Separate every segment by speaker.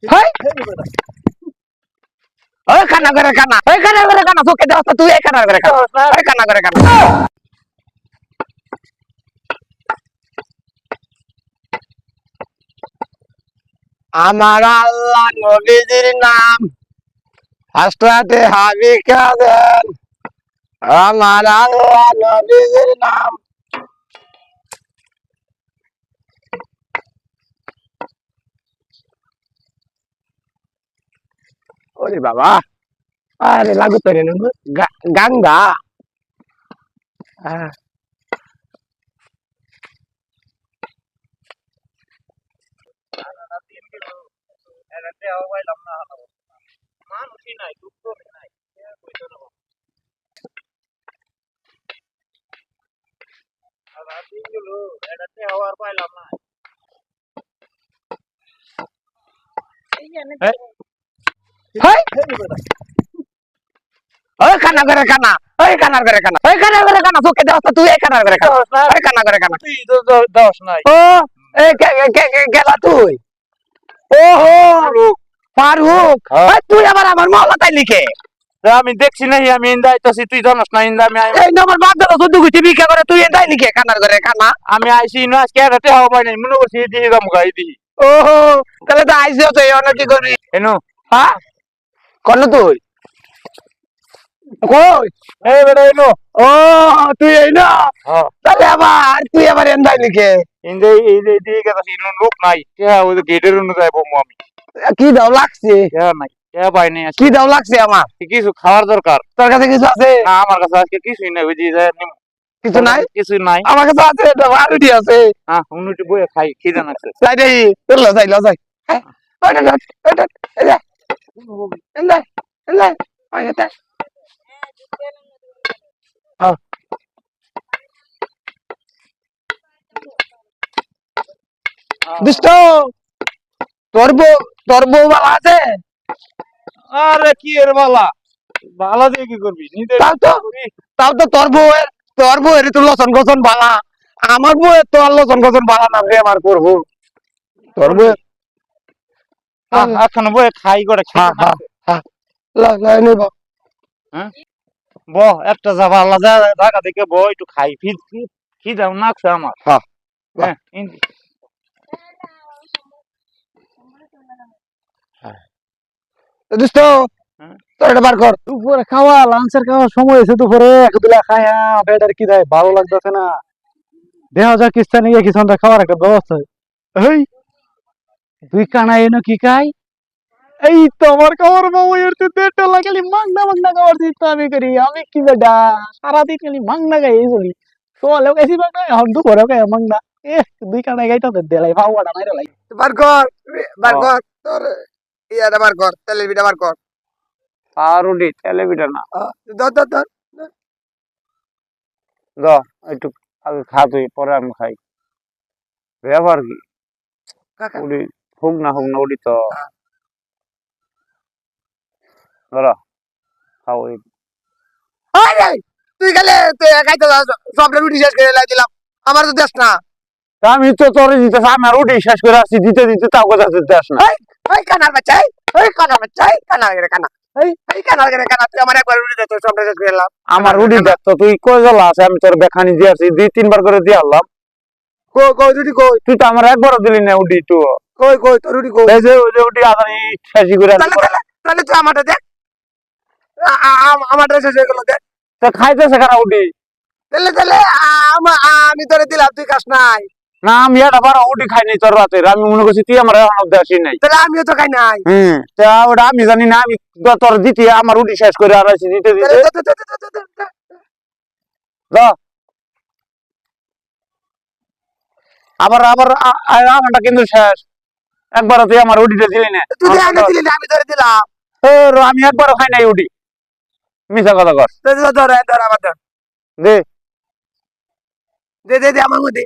Speaker 1: হেই ওই কানা করে কানা ওই কানা করে কানা তোকে দাও তুই এই কানা করে কানা ওই কানা করে কানা আমার আল্লাহ নবীজির নাম হাসরাতে হাবিকা দেন আমার আল্লাহ নবীজির নাম ওরে বাবা আরে লাগু তো রে গাঙ্গা ওই কানা করে কানা ওই কানা করে কানা ওই কানা করে কানা তোকে দাও তুই এই কানা করে কানা ওই কানা করে কানা
Speaker 2: তুই তো দশ নাই
Speaker 1: ও এই গেলা তুই ওহো ফারুক তুই আবার আমার মহল্লা তাই লিখে
Speaker 2: আমি দেখছি নাই আমি ইন্দাইতেছি তুই জানাস না ইন্দা
Speaker 1: এই আমার বাপ দাদা শুধু গুছি ভিক্ষা করে তুই তাই লিখে কানার করে কানা
Speaker 2: আমি আইসি না আজকে রাতে হওয়া পাই নাই মনে করছি দিয়ে দাম গাই দিই
Speaker 1: ওহো তাহলে তো আইসিও তো অনেক কি করবি
Speaker 2: এনো
Speaker 1: হ্যাঁ কোন তুই কই
Speaker 2: এই বেটা এনো
Speaker 1: ও তুই এই না
Speaker 2: হ্যাঁ
Speaker 1: তাহলে আবার তুই আবার এন্দাই লিখে
Speaker 2: ইন্দে এই দিয়ে গেছে ইনো লোক নাই কে ওই গেটের অন্য যাইবো আমি
Speaker 1: কি দাও লাগছে
Speaker 2: কে নাই কে পাই নাই
Speaker 1: কি দাও লাগছে আমার
Speaker 2: কিছু খাওয়ার দরকার
Speaker 1: তোর কাছে কিছু আছে
Speaker 2: না আমার কাছে আজকে কিছুই নাই ওই যে
Speaker 1: কিছু নাই
Speaker 2: কিছু নাই
Speaker 1: আমার কাছে আছে এটা আলুটি আছে
Speaker 2: হ্যাঁ উন্নতি বইয়ে খাই খিদে লাগছে
Speaker 1: যাই রে তোর যাই হ্যাঁ ওটা ওটা এই যা এন্দাই এন্দাই ওই এটা হ্যাঁ দুষ্ট তোর বউ ভালো আছে
Speaker 2: আরে কি এর বালা বালা দিয়ে কি করবি নিজে
Speaker 1: তাও তো তোর বউ এর তো লসন গসন বালা আমার বউ তো আর লসন গসন বালা না রে আমার করবো তোর বউ
Speaker 2: এখন বই খাই করে ব একটা যাবা আলাদা ঢাকা থেকে বই একটু খাই ফির খিদাও নাকছে আমার হ্যাঁ
Speaker 1: দুষ্ট তোর এটা বার কর
Speaker 3: দুপুরে খাওয়া লাঞ্চের খাওয়ার সময় হয়েছে দুপুরে একদুলা খায়া পেটের কি দেয় ভালো লাগতেছে না দেখা যাক কিস্তানে গিয়ে কিছু খাওয়ার একটা ব্যবস্থা এই তুই কানা এনো কি খাই এই তোমার খাওয়ার বাবু এর তো পেটটা লাগালি মাংনা মাংনা খাওয়ার চিন্তা আমি করি আমি কি বেটা সারাদিন খালি মাংনা গাই এই চলি সকালেও গেছি মাংনা এখন দুপুরেও গাই মাংনা দুই কানা গাইটা দেলাই ভাওয়াটা মাইরা লাই
Speaker 1: বার কর তোর ইয়াটা বার কর তেলের বার কর
Speaker 2: আর উডি টেলিভিশন না
Speaker 1: ধর
Speaker 2: দ একটু আগে খা তুই পরে আমি খাই ব্যাপার কি
Speaker 1: কাকা
Speaker 2: উডি হোক না উডি তো ধরো খাও
Speaker 1: আরে তুই গেলে তুই খাইতে সবটা রুটি শেষ করে লাই দিলাম আমার তো দেশ না
Speaker 2: আমি তো তোরে দিতেছ আমার উডি শেষ করে আসছি দিতে দিতে তাও কথা দেশ না
Speaker 1: ওই কানার বাচ্চা ওই কানার বাচ্চা কানা গেলে কানা এই কানার গেলে কানা তুই আমার একবার রুটি দে তো সবটা শেষ করে এলাম
Speaker 2: আমার উডি দেখ তো তুই কই জ্বালা আছে আমি তোর বেখানি দিয়ে আসছি 2-3 বার করে দিয়ে আনলাম
Speaker 1: কই রুটি কই
Speaker 2: তুই তো আমার একবারও দিলি না উডি তো
Speaker 1: কই তোর রুটি কই
Speaker 2: এই যে ওই যে উডি আদানি শেষই করে
Speaker 1: তাহলে তুই আমারটা দেখ আমারটা শেষ হয়ে গেল দেখ
Speaker 2: তো খাইতেছে কারা উডি
Speaker 1: তাহলে আমি তোরে দিলাম তুই খাস নাই
Speaker 2: না আমি এটা বারো উডি খাই নাই তোর রাতে আমি মনে করছি তুই আমার এখন দেশই নাই
Speaker 1: তাহলে আমিও তো খাই নাই
Speaker 2: তা ওটা আমি জানি না আমি তোর দিতে আমার উডি শেষ করে আর আছি দিতে দিতে আবার আমারটা কিন্তু শেষ একবার তুই আমার উডিটা দিলি না
Speaker 1: তুই আগে দিলি না আমি ধরে দিলাম
Speaker 2: আমি একবারও খাই নাই উডি মিশা কথা কর
Speaker 1: ধর আমার ধর
Speaker 2: দে
Speaker 1: দে আমার মধ্যে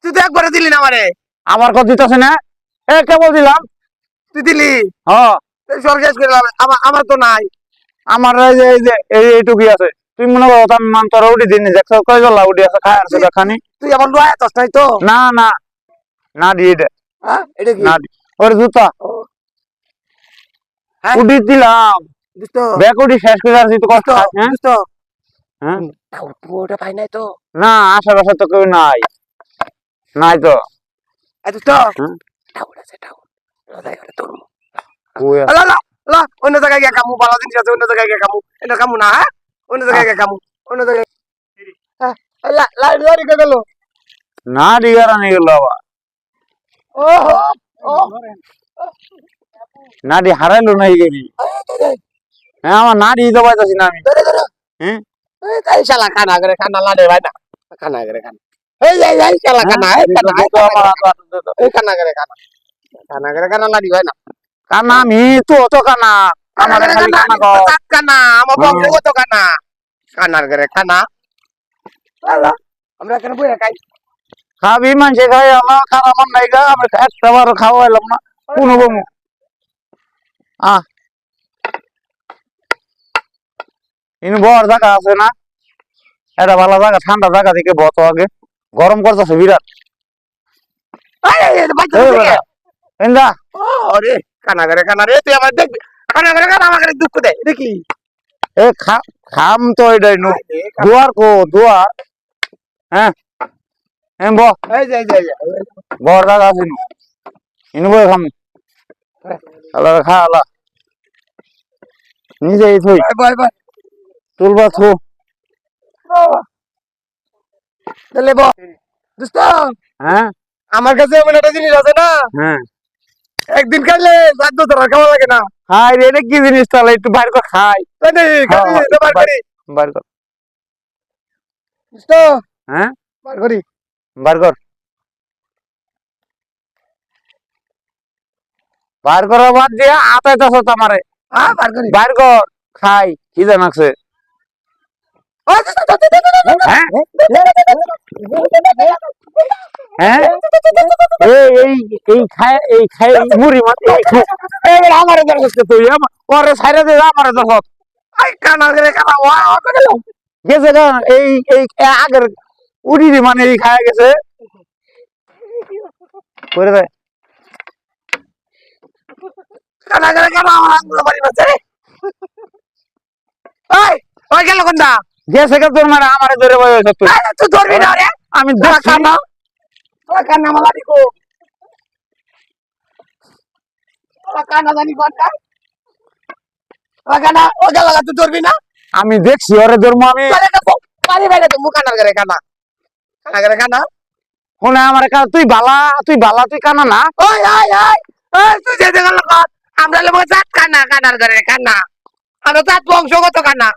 Speaker 1: তুই তো একবারে দিলি না আমারে
Speaker 2: আমার কথা দিতেছে না কেবল দিলাম
Speaker 1: তুই দিলি
Speaker 2: হ্যাঁ
Speaker 1: সব শেষ করে আমার তো নাই
Speaker 2: আমার এই যে এইটুকুই আছে তুই মনে করো আমি মান তোর উডি দিন দেখছো কয় জলা উডি আছে খায় আছে দেখানি
Speaker 1: তুই আমার লয়া তস নাই তো
Speaker 2: না না দি এটা
Speaker 1: হ্যাঁ এটা কি
Speaker 2: না দি ওর জুতা
Speaker 1: হ্যাঁ
Speaker 2: উডি দিলাম
Speaker 1: দোস্ত
Speaker 2: ব্যাগ উডি শেষ করে আসছি তো কষ্ট
Speaker 1: দোস্ত
Speaker 2: হ্যাঁ
Speaker 1: দোস্ত
Speaker 2: হ্যাঁ
Speaker 1: ওটা পাই নাই তো
Speaker 2: না আশেপাশে তো কেউ নাই নাই তো
Speaker 1: এই দোস্ত
Speaker 2: হ্যাঁ
Speaker 1: টাউন আছে টাউন লদাই করে তোর
Speaker 2: ওই আছে।
Speaker 1: লা লা লা অন্য জায়গায় গিয়ে কামু ভালো জিনিস আছে অন্য জায়গায় গিয়ে কামু এটা কামু না হ্যাঁ অন্য জায়গায় গিয়ে কামু অন্য জায়গায় হ্যাঁ লাড়ি কে গেল
Speaker 2: না দিগারা নিয়ে গেল আবার
Speaker 1: ওহো ও
Speaker 2: না দি হারাইলো নাই গেলি হ্যাঁ আমার না দিয়ে তো পাইতাছি না আমি
Speaker 1: ধরে ধরে
Speaker 2: হ্যাঁ
Speaker 1: এই শালা খানা করে খানা লাড়ে ভাই না খানা করে খানা এই শালা খানা এই খানা
Speaker 2: দে তো আমার হাতে হাতে দে তো।
Speaker 1: এই খানা করে খানা খানা করে খানা লাড়ি ভাই না
Speaker 2: কানা আমি তো তো কানা আমার খালি কানা কও
Speaker 1: কানা আমার বংশগত কানা কানার করে খানা আল্লাহ আমরা কেন বইরা খাই
Speaker 2: খাবি মানুষে খাই আমার খানা আমার নাই গা আমি একটা বার খাওয়াইলাম না কোনো বমু ইনি বড় জায়গা আছে না এটা ভালো জায়গা ঠান্ডা জায়গা থেকে বত আগে গরম করতেছে বিরাট
Speaker 1: এই বাচ্চা
Speaker 2: এই
Speaker 1: থেকে
Speaker 2: বেটা, এন্দা
Speaker 1: আরে কানা করে খানা রে তুই আমার দেখবি কানা করে খানা আমাকে দুঃখ দেয় দেখি
Speaker 2: এ খাম তো এটাই নু দুয়ার কো দুয়ার হ্যাঁ এম ব
Speaker 1: এই যে
Speaker 2: বড় জায়গা আছে নু ইনু বই খাম আলা খা আলা নিজে এই থই
Speaker 1: বাই বাই
Speaker 2: তুলবা থু
Speaker 1: তাহলে দোস্ত
Speaker 2: হ্যাঁ
Speaker 1: আমার কাছে এমন একটা জিনিস আছে না
Speaker 2: হ্যাঁ
Speaker 1: একদিন খাইলে রাত দু তোর খাওয়া লাগে না
Speaker 2: খাই রে এটা কি জিনিস তাহলে একটু বাইর কর খাই
Speaker 1: তাই নাকি? খাবি?
Speaker 2: হ্যাঁ,
Speaker 1: তো বার করি
Speaker 2: বাইর কর
Speaker 1: দোস্ত
Speaker 2: হ্যাঁ
Speaker 1: বার করি
Speaker 2: বার কর বার করা বাদ দিয়া আতাইতাছ আমারে
Speaker 1: হ্যাঁ বার করি
Speaker 2: বাইর কর খাই খিদে লাগছে
Speaker 1: ও, দোস্ত, দোস্ত, দোস্ত, দোস্ত,
Speaker 2: হ্যাঁ
Speaker 1: দোস্ত।
Speaker 2: হ্যাঁ এই খায় মুড়ি মাছ এই খায় এবার আমারে দরকার তুই পরে সাইরে দে আমারে দরকার
Speaker 1: আই কানা করে খানা ওয়া করে গেল
Speaker 2: গেছে না এই আগের উড়ি মানে এই খায় গেছে করে দে
Speaker 1: কানা করে খানা আমার আঙ্গুল বাড়ি মারছে রে ওই ওই গেল কোনটা
Speaker 2: গেছে কে তোর মানে আমারে ধরে বসে তুই
Speaker 1: আরে তুই ধরবি না রে
Speaker 2: আমি
Speaker 1: তোরা
Speaker 2: দেখছি
Speaker 1: কানা তোরা কানা মালা দিকো তোরা কানা জানি কোনটা তোরা কানা ও গেল তুই ধরবি না
Speaker 2: আমি দেখছি ওরে ধর্ম আমি
Speaker 1: চলে তো পারি বাইরে তো মুখ কানার করে কানা কানা করে কানা
Speaker 2: শুনে আমার তুই বালা তুই কানা না
Speaker 1: ওই ওই ওই ওই তুই যেতে গেল কর আমরা লোক জাত কানা কানার করে কানা আমরা জাত বংশগত কানা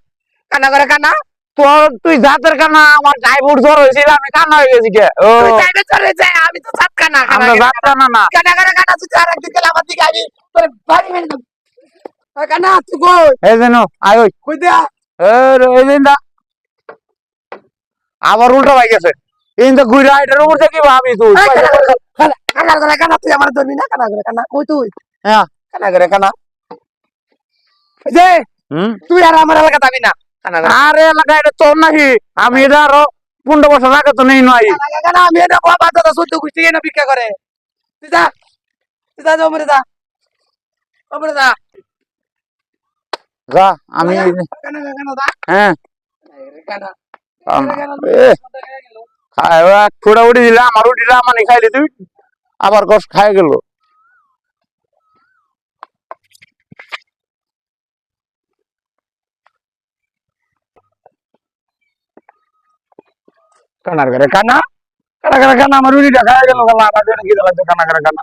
Speaker 1: কানা করে কানা
Speaker 2: তোর তুই জাতের কানা আমার ড্রাইভার জ্বর হয়েছিল আমি কানা হয়ে গেছি কে ও
Speaker 1: তুই চাইবে চলে যায় আমি তো জাত কানা কানা
Speaker 2: আমরা জাত কানা না
Speaker 1: কানা করে কানা তুই আর একদিন গেলে আমার দিকে আবি তোর বাড়ি মেরে দেব ওই কানা তুই কই
Speaker 2: এই যেন আয় ওই
Speaker 1: কই দিয়া
Speaker 2: এই দিন দা আবার উল্টা ভাই গেছে এই তো ঘুরে আইটার উপর থেকে ভাবি তুই
Speaker 1: এই কানা করে কানা তুই আমার ধরবি না কানা করে কানা কই তুই
Speaker 2: হ্যাঁ
Speaker 1: কানা করে কানা এই যে
Speaker 2: হুম
Speaker 1: তুই আর আমার এলাকা যাবি না কানা করে
Speaker 2: আরে এলাকা এটা তোর নাকি আমি এটা আরো 15 বছর আগে তো নেই নয়
Speaker 1: কানা করে কানা আমি এটা বাবা দাদা সত্য কুস্তি এনে ভিক্ষা করে তুই যা ওমরে যা ওমরে যা
Speaker 2: যা আমি
Speaker 1: কানা করে কানা যা
Speaker 2: হ্যাঁ
Speaker 1: কানা
Speaker 2: ছোড়া উঠি দিলে আমার উঠিটা আমার খাইলি তুই আবার কষ্ট খাই গেল
Speaker 1: কানার করে কানা কানা করে কানা আমার উড়িটা খায় গেল গলা আমার জন্য কি লাগছে কানা করে কানা